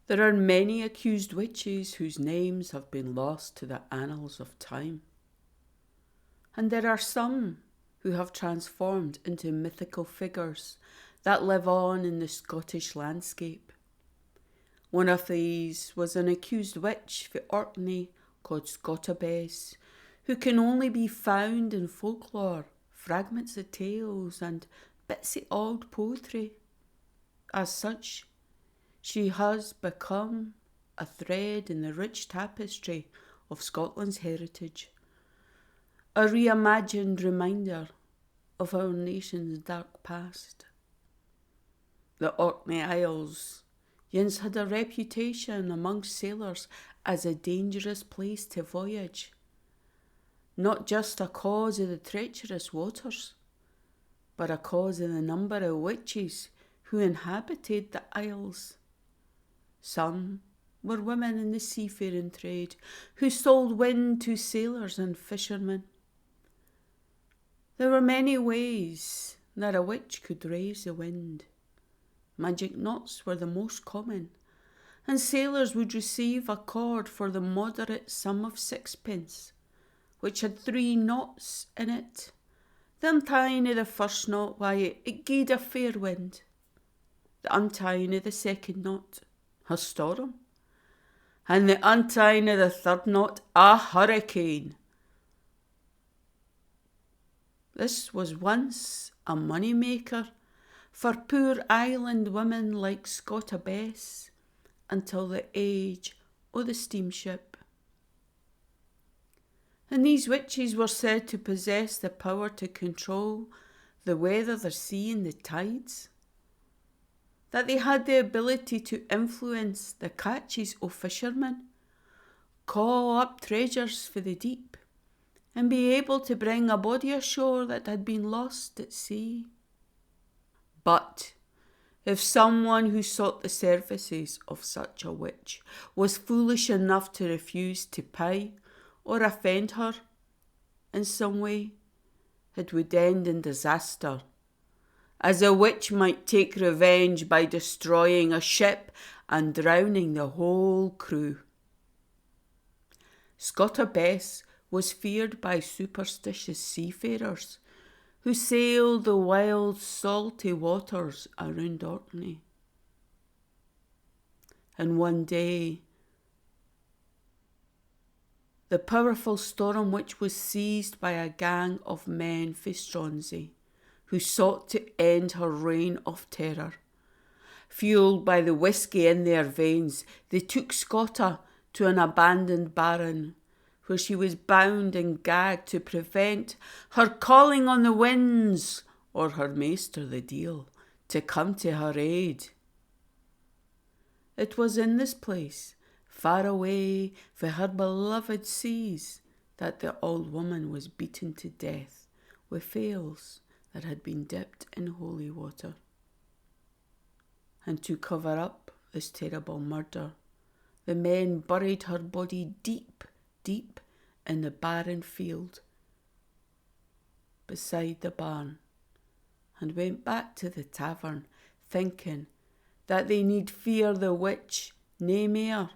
There are many accused witches whose names have been lost to the annals of time. And there are some who have transformed into mythical figures that live on in the Scottish landscape. One of these was an accused witch for Orkney called Scota Bess, who can only be found in folklore, fragments of tales and bits of old poetry. As such, she has become a thread in the rich tapestry of Scotland's heritage, a reimagined reminder of our nation's dark past. The Orkney Isles once had a reputation amongst sailors as a dangerous place to voyage, not just a cause of the treacherous waters, but a cause of the number of witches who inhabited the isles. Some were women in the seafaring trade who sold wind to sailors and fishermen. There were many ways that a witch could raise the wind. Magic knots were the most common, and sailors would receive a cord for the moderate sum of 6pence, which had 3 knots in it. The untying of the first knot, why, it gied a fair wind. The untying of the second knot, a storm. And the untying of the third knot, a hurricane. This was once a money-maker for poor island women like Scota Bess until the age of the steamship. And these witches were said to possess the power to control the weather, the sea and the tides. That they had the ability to influence the catches of fishermen, call up treasures for the deep, and be able to bring a body ashore that had been lost at sea. But if someone who sought the services of such a witch was foolish enough to refuse to pay or offend her in some way, it would end in disaster, as a witch might take revenge by destroying a ship and drowning the whole crew. Scota Bess was feared by superstitious seafarers who sailed the wild, salty waters around Orkney. And one day, the powerful storm witch was seized by a gang of men for Stronsay, who sought to end her reign of terror. Fueled by the whisky in their veins, they took Scota to an abandoned barren, where she was bound and gagged to prevent her calling on the winds or her maester the deil to come to her aid. It was in this place, far away from her beloved seas, that the old woman was beaten to death with flails that had been dipped in holy water. And to cover up this terrible murder, the men buried her body deep in the barren field beside the barn, and went back to the tavern thinking that they need fear the witch nae mair.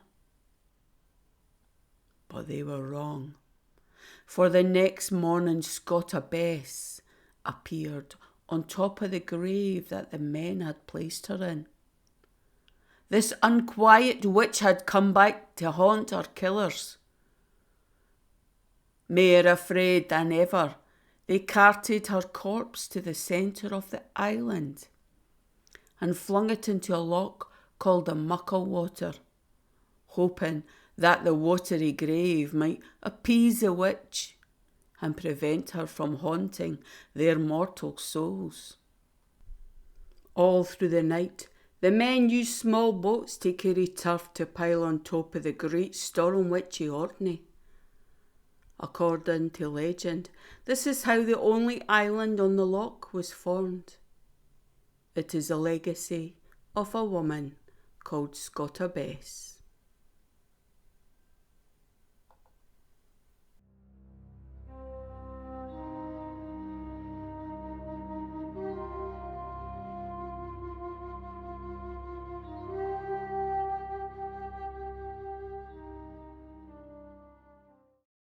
But they were wrong, for the next morning Scota Bess appeared on top of the grave that the men had placed her in. This unquiet witch had come back to haunt her killers. Mair afraid than ever, they carted her corpse to the centre of the island and flung it into a loch called the Mucklewater, hoping that the watery grave might appease the witch and prevent her from haunting their mortal souls. All through the night, the men used small boats to carry turf to pile on top of the great storm witch of Orkney. According to legend, this is how the only island on the loch was formed. It is a legacy of a woman called Scota Bess.